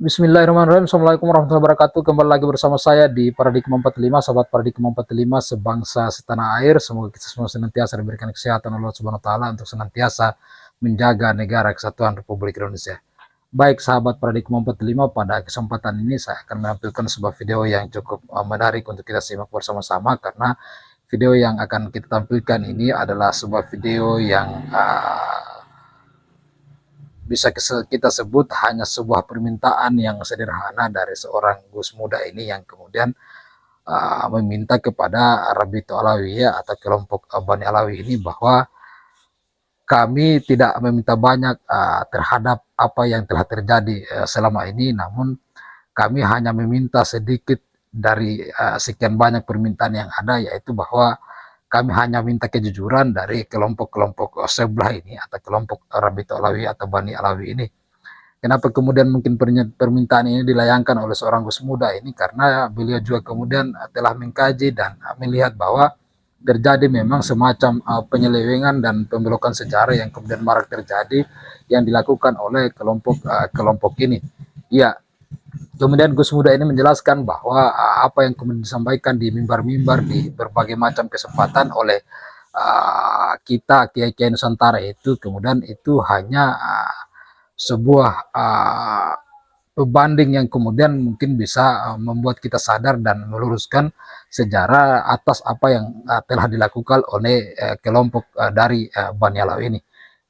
Bismillahirrahmanirrahim. Assalamualaikum warahmatullahi wabarakatuh. Kembali lagi bersama saya di Paradigma 45, sahabat Paradigma 45 sebangsa setanah air. Semoga kita semua senantiasa diberikan kesehatan Allah Subhanahu wa taala untuk senantiasa menjaga negara kesatuan Republik Indonesia. Baik sahabat Paradigma 45, pada kesempatan ini saya akan menampilkan sebuah video yang cukup menarik untuk kita simak bersama-sama, karena video yang akan kita tampilkan ini adalah sebuah video yang bisa kita sebut hanya sebuah permintaan yang sederhana dari seorang Gus Muda ini, yang kemudian meminta kepada Rabito Alawi atau kelompok Bani Alawi ini bahwa kami tidak meminta banyak terhadap apa yang telah terjadi selama ini, namun kami hanya meminta sedikit dari sekian banyak permintaan yang ada, yaitu bahwa kami hanya minta kejujuran dari kelompok-kelompok sebelah ini atau kelompok Rabito Alawi atau Bani Alawi ini. Kenapa kemudian mungkin permintaan ini dilayangkan oleh seorang Gus Muda ini? Karena beliau juga kemudian telah mengkaji dan melihat bahwa terjadi memang semacam penyelewengan dan pembelokan sejarah yang kemudian marak terjadi yang dilakukan oleh kelompok ini. Ya, kemudian Gus Muda ini menjelaskan bahwa apa yang kemudian disampaikan di mimbar-mimbar di berbagai macam kesempatan oleh kita kiai-kiai Nusantara itu kemudian itu hanya sebuah pebanding yang kemudian mungkin bisa membuat kita sadar dan meluruskan sejarah atas apa yang telah dilakukan oleh kelompok dari Bani Alawi ini.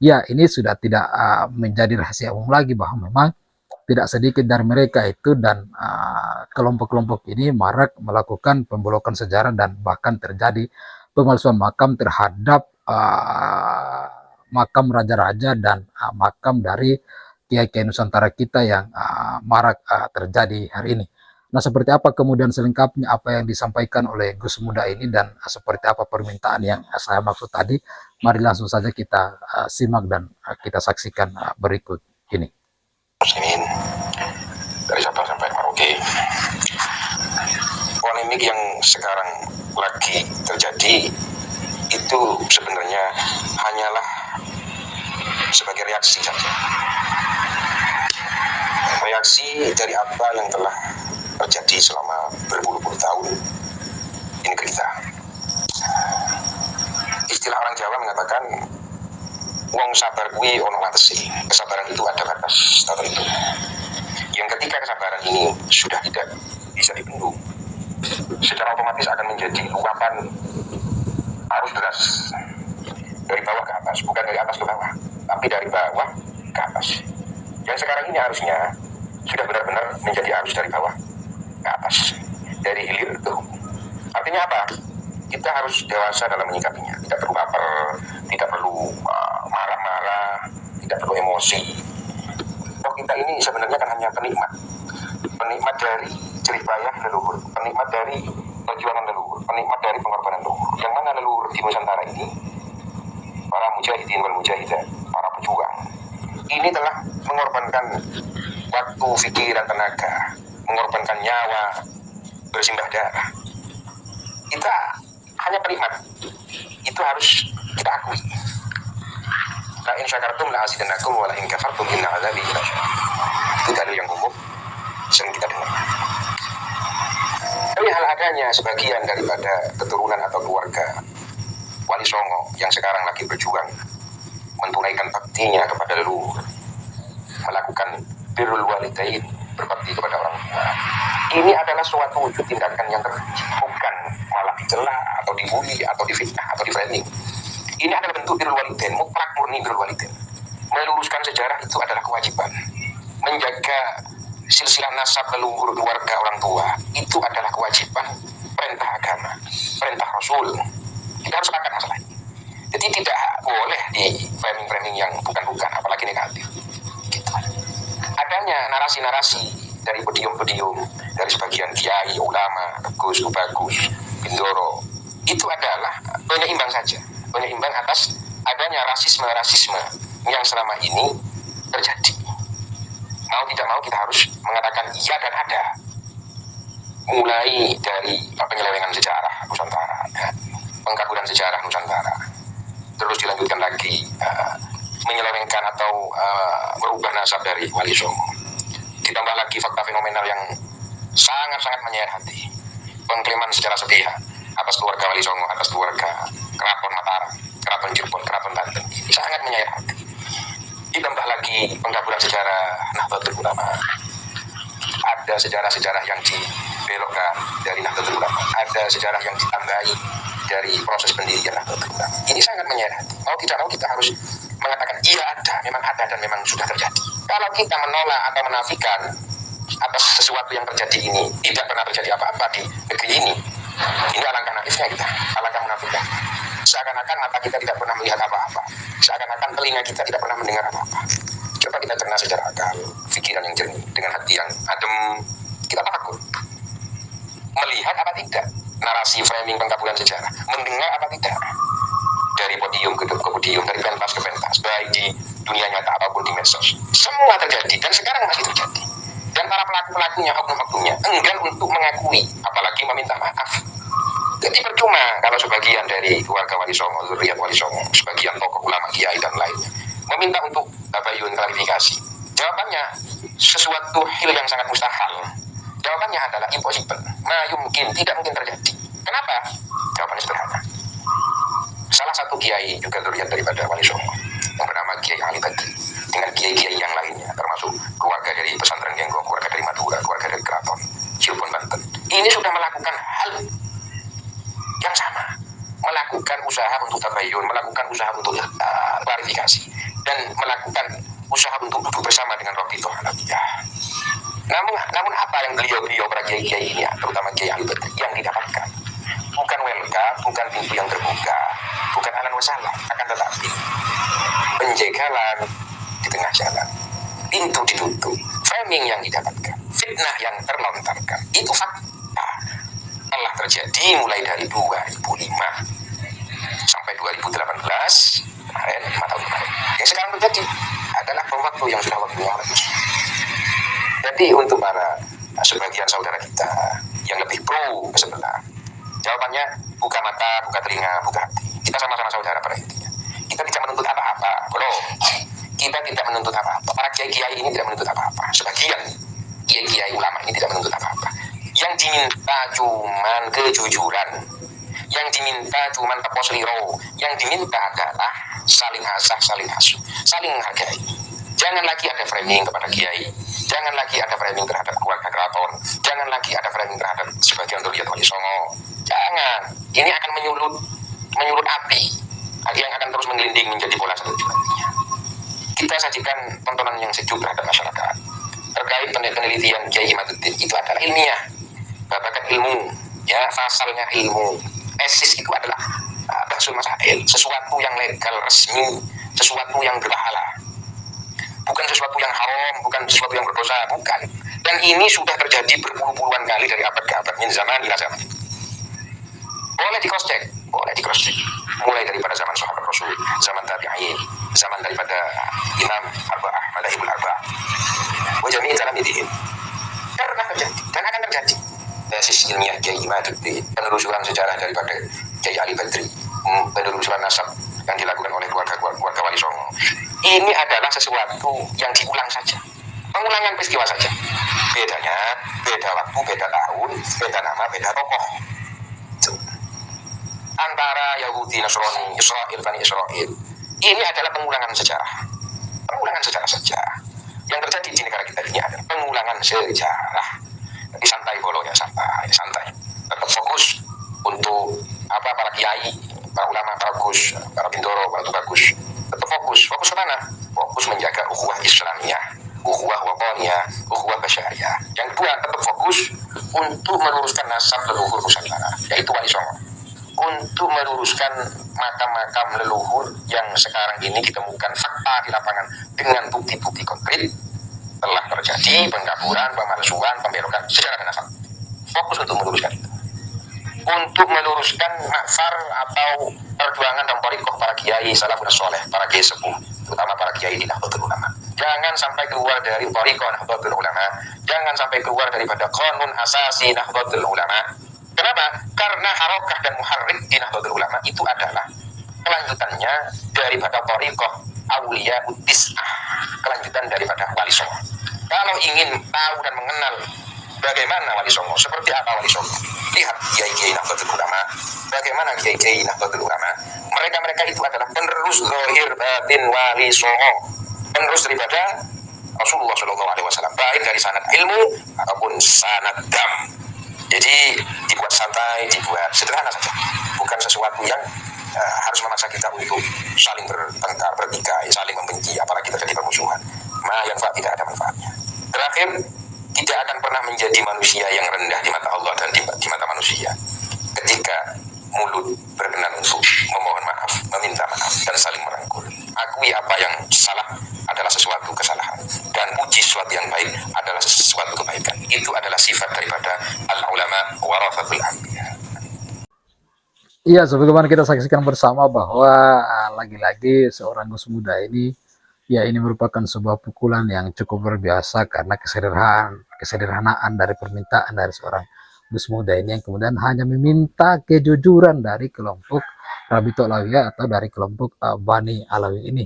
Ya, ini sudah tidak menjadi rahasia umum lagi bahwa memang tidak sedikit dari mereka itu dan kelompok-kelompok ini marak melakukan pembelokan sejarah dan bahkan terjadi pemalsuan makam terhadap makam raja-raja dan makam dari kiai-kiai Nusantara kita yang marak terjadi hari ini. Nah, seperti apa kemudian selengkapnya apa yang disampaikan oleh Gus Muda ini dan seperti apa permintaan yang saya maksud tadi, mari langsung saja kita simak dan kita saksikan berikut ini. Muslimin dari Sabang sampai Merauke. Polemik yang sekarang lagi terjadi itu sebenarnya hanyalah sebagai reaksi saja. Reaksi dari apa yang telah terjadi selama berpuluh-puluh tahun di negeri kita. Istilah orang Jawa mengatakan wong sabar kuwi ono watesi. Kesabaran itu ada batas tertentu. Yang ketika kesabaran ini sudah tidak bisa dibendung, secara otomatis akan menjadi luapan arus deras dari bawah ke atas, bukan dari atas ke bawah, tapi dari bawah ke atas. Yang sekarang ini harusnya sudah benar-benar menjadi arus dari bawah ke atas, dari hilir ke hulu. Artinya apa? Kita harus dewasa dalam menyikapinya. Tidak perlu baper, tidak perlu marah-marah, tidak perlu emosi. Toh kita ini sebenarnya kan hanya penikmat dari jerih payah leluhur, penikmat dari perjuangan leluhur, penikmat dari pengorbanan leluhur. Yang mana leluhur di Nusantara ini, para mujahidin wal mujahidah, para pejuang, ini telah mengorbankan waktu, pikiran, tenaga, mengorbankan nyawa, bersimbah darah. Kita hanya penikmat, itu harus kita akui. La in syakartum la azidannakum wa la in kafartum inna azabi lasyadid. Itu dalil yang umum sering kita dengar. Tapi hal adanya sebagian daripada keturunan atau keluarga Wali Songo yang sekarang lagi berjuang menunaikan baktinya kepada leluhur, melakukan birrul walidain, berbakti kepada orang tua. Ini adalah suatu wujud tindakan yang bukan malah dicela atau dibully atau difitnah atau di-framing. Ini adalah bentuk birrul walidain, mutlak murni birrul walidain. Meluruskan sejarah itu adalah kewajiban. Menjaga silsilah nasab leluhur keluarga orang tua itu adalah kewajiban, perintah agama, perintah Rasul. Kita harus sepakat masalah ini. Jadi tidak boleh di framing-framing yang bukan-bukan, apalagi negatif. Gitu. Adanya narasi-narasi dari podium-podium, dari sebagian kiai, ulama, Gus, Bagus, Bindoro, itu adalah penyeimbang saja. Penyeimbang atas adanya rasisme-rasisme yang selama ini terjadi. Mau tidak mau kita harus mengatakan iya dan ada. Mulai dari penyelewengan sejarah Nusantara, pengkaburan sejarah Nusantara, terus dilanjutkan lagi menyelewengkan atau merubah nasab dari Wali Songo. Ditambah lagi fakta fenomenal yang sangat-sangat menyayat hati. Pengklaman secara sepihak atas keluarga Wali Songo, atas keluarga Keraton Mataram, Keraton Cirebon, Keraton Banten. Ini sangat menyayat hati. Ditambah lagi pengkaburan sejarah Nahdlatul Ulama. Ada sejarah-sejarah yang dibelokkan dari Nahdlatul Ulama. Ada sejarah yang ditambahi dari proses pendirian Nahdlatul Ulama. Ini sangat menyayat hati. Mau tidak mau kita harus mengatakan iya ada dan memang sudah terjadi. Kalau kita menolak atau menafikan atas sesuatu yang terjadi ini, tidak pernah terjadi apa-apa di negeri ini alangkah naifnya kita, alangkah munafiknya. Seakan-akan mata kita tidak pernah melihat apa-apa, seakan-akan telinga kita tidak pernah mendengar apa-apa. Coba kita cerna secara akal, pikiran yang jernih, dengan hati yang adem, kita takut melihat apa tidak narasi framing pengkaburan sejarah, mendengar apa tidak dari podium ke podium, dari pentas ke pentas, baik di dunia nyata ataupun di medsos. Semua terjadi dan sekarang masih terjadi. Dan para pelaku-pelakunya, oknum-oknumnya enggan untuk mengakui, apalagi meminta maaf. Jadi percuma kalau sebagian dari keluarga Wali Songo, zuriat Wali Songo, sebagian tokoh ulama, kiai dan lainnya meminta untuk tabayun, klarifikasi. Jawabannya sesuatu hal yang sangat mustahil. Jawabannya adalah impossible, mungkin, tidak mungkin terjadi. Kenapa? Jawabannya sederhana. Salah satu kiai juga zuriat daripada Wali Songo yang bernama Kiai Ali Badri dengan kiai-kiai yang lainnya, termasuk keluarga dari pesantren Genggong, keluarga dari Madura, keluarga dari Keraton Cirebon Banten, ini sudah melakukan hal yang sama, melakukan usaha untuk tabayun, melakukan usaha untuk klarifikasi, dan melakukan usaha untuk duduk bersama dengan Rabithah Alawiyah. Namun apa yang beliau para kiai-kiai ini, terutama Kiai Ali Badri, yang didapatkan bukan welcome, bukan pintu yang terbuka, bukan ahlan wa sahlan, akan tetapi penjagalan di tengah jalan, pintu ditutup, framing yang didapatkan, fitnah yang terlontarkan. Itu fakta telah terjadi mulai dari 2005 sampai 2018 kemarin, 5 tahun kemarin. Yang sekarang terjadi adalah waktu yang sudah waktunya meletus. Jadi untuk para sebagian saudara kita yang lebih pro ke sebelah, jawabannya buka mata, buka telinga, buka hati. Kita sama-sama saudara pada intinya. Kita tidak menuntut apa-apa, bro. Kita tidak menuntut apa-apa. Para kiai-kiai ini tidak menuntut apa-apa. Sebagian kiai-kiai ulama ini tidak menuntut apa-apa. Yang diminta cuman kejujuran. Yang diminta cuman tepos liro. Yang diminta adalah saling asah, saling asuh, saling menghargai. Jangan lagi ada framing kepada kiai. Jangan lagi ada framing terhadap keluarga keraton. Jangan lagi ada framing terhadap sebagian zuriat Wali Songo. Jangan. Ini akan menyulut api yang akan terus menggelinding menjadi bola salju nantinya. Kita sajikan tontonan yang sejuk terhadap masyarakat terkait penelitian Kiai Imaduddin. Itu adalah ilmiah, babakan ilmu, ya, fasalnya ilmu. Tesis itu adalah bahsul masail, sesuatu yang legal, resmi, sesuatu yang berpahala, bukan sesuatu yang haram, bukan sesuatu yang berdosa, bukan. Dan ini sudah terjadi berpuluh-puluhan kali dari abad ke abad, min zaman ila zaman. Boleh di cross check, mulai daripada zaman sahabat Rasul, zaman tabi'in, zaman daripada Imam Arba'ah, Madahibul Arba'ah, wa jami'i talamidihim. Pernah terjadi dan akan terjadi. Tesis ilmiah Kiai Imaduddin, penelusuran sejarah daripada Kiai Ali Badri, penelusuran nasab yang dilakukan oleh keluarga Wali Songo. Ini adalah sesuatu yang diulang saja, pengulangan peristiwa saja. Bedanya, beda waktu, beda tahun, beda nama, beda tokoh. Antara Yahudi, Nasrani, Israel, Bani Israel, ini adalah pengulangan sejarah saja. Yang terjadi di negara kita ini adalah pengulangan sejarah. Jadi santai bolo ya, santai. Tetap fokus untuk para kiai, para ulama, para gus, para bindoro, para tubagus. Tetap fokus ke mana? Fokus menjaga ukhuwah Islamiyah, ukhuwah wataniyah, ukhuwah basyariyah. Yang kedua, tetap fokus untuk meluruskan nasab leluhur Nusantara, yaitu Wali Songo. Untuk meluruskan makam-makam leluhur yang sekarang ini ditemukan fakta di lapangan dengan bukti-bukti konkret telah terjadi pengkaburan, pemalsuan, pembelokan secara dan nasab. Fokus untuk meluruskan itu. Untuk meluruskan nafar atau perjuangan dan thariqah para kiai salafun saleh, para kiai sepuh, terutama para kiai di Nahdlatul Ulama. Jangan sampai keluar dari thariqah Nahdlatul Ulama, jangan sampai keluar daripada qanun asasi Nahdlatul Ulama. Kenapa? Karena harokah dan muharrik di Nahdlatul Ulama itu adalah kelanjutannya daripada thariqah Auliya Tis'ah, kelanjutan daripada Wali Songo. Kalau ingin tahu dan mengenal bagaimana Wali Songo, seperti apa Wali Songo, lihat kiai-kiai Nahdlatul Ulama. Bagaimana kiai-kiai Nahdlatul Ulama? Mereka itu adalah penerus zahir batin Wali Songo, penerus daripada Rasulullah Shallallahu Alaihi Wasallam, baik dari sanad ilmu ataupun sanad dam. Jadi dibuat santai, dibuat sederhana saja, bukan sesuatu yang harus memaksa kita untuk saling bertengkar, bertikai, saling membenci, apalagi terjadi permusuhan. Yang tidak ada manfaatnya. Terakhir, tidak akan pernah menjadi manusia yang rendah di mata Allah dan di mata manusia ketika mulut berkenan untuk memohon maaf, meminta maaf, dan saling merangkul. Akui apa yang salah adalah sesuatu kesalahan, dan puji sesuatu yang baik adalah sesuatu kebaikan. Itu adalah sifat daripada al-ulama warathatul anbiya. Iya, sebagaimana kita saksikan bersama bahwa lagi-lagi seorang Gus Muda ini, ya ini merupakan sebuah pukulan yang cukup luar biasa karena kesederhanaan dari permintaan dari seorang Gus Muda ini yang kemudian hanya meminta kejujuran dari kelompok Rabitul Alawiyah atau dari kelompok Bani Alawi ini.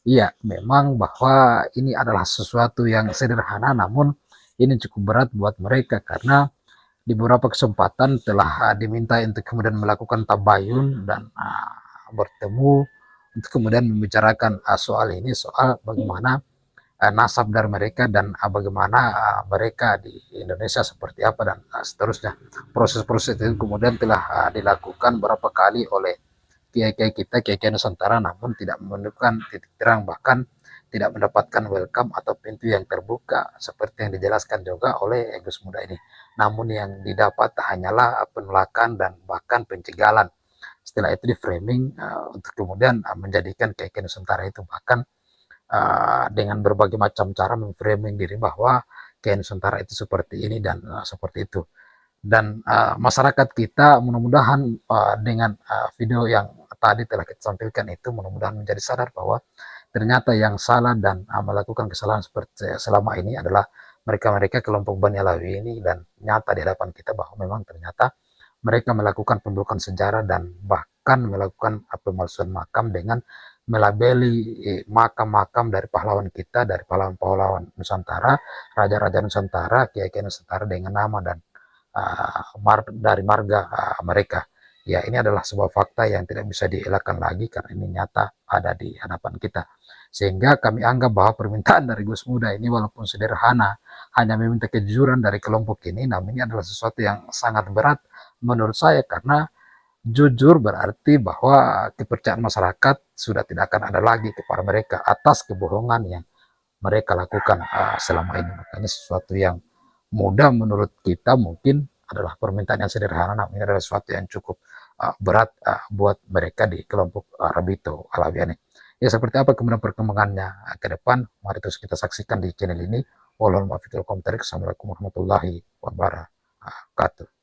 Iya, memang bahwa ini adalah sesuatu yang sederhana, namun ini cukup berat buat mereka karena di beberapa kesempatan telah diminta untuk kemudian melakukan tabayun dan bertemu untuk kemudian membicarakan soal ini, soal bagaimana nasab dari mereka dan bagaimana mereka di Indonesia seperti apa dan seterusnya. Proses-proses itu kemudian telah dilakukan beberapa kali oleh kiai-kiai kita, kiai-kiai Nusantara, namun tidak menemukan titik terang, bahkan tidak mendapatkan welcome atau pintu yang terbuka seperti yang dijelaskan juga oleh Gus Muda ini. Namun yang didapat hanyalah penolakan dan bahkan pencegalan. Setelah itu di framing untuk kemudian menjadikan kiai-kiai Nusantara itu bahkan dengan berbagai macam cara memframing diri bahwa kiai Nusantara itu seperti ini dan seperti itu. Dan masyarakat kita mudah-mudahan dengan video yang tadi telah kita sampaikan itu mudah-mudahan menjadi sadar bahwa ternyata yang salah dan melakukan kesalahan seperti selama ini adalah mereka-mereka kelompok Bani Alawi ini, dan nyata di hadapan kita bahwa memang ternyata mereka melakukan pemburukan sejarah dan bahkan melakukan pemalsuan makam dengan melabeli makam-makam dari pahlawan kita, dari pahlawan-pahlawan Nusantara, raja-raja Nusantara, kiai-kiai Nusantara dengan nama dan dari marga mereka. Ya, ini adalah sebuah fakta yang tidak bisa dielakkan lagi karena ini nyata ada di hadapan kita. Sehingga kami anggap bahwa permintaan dari Gus Muda ini walaupun sederhana, hanya meminta kejujuran dari kelompok ini, namun ini adalah sesuatu yang sangat berat menurut saya karena jujur berarti bahwa kepercayaan masyarakat sudah tidak akan ada lagi kepada mereka atas kebohongan yang mereka lakukan selama ini. Makanya sesuatu yang mudah menurut kita mungkin adalah permintaan yang sederhana, namun ini adalah sesuatu yang cukup berat buat mereka di kelompok Rabitul Alawiyah ini. Ya, seperti apa kemudian perkembangannya ke depan, mari terus kita saksikan di channel ini. Wassalamualaikum warahmatullahi wabarakatuh.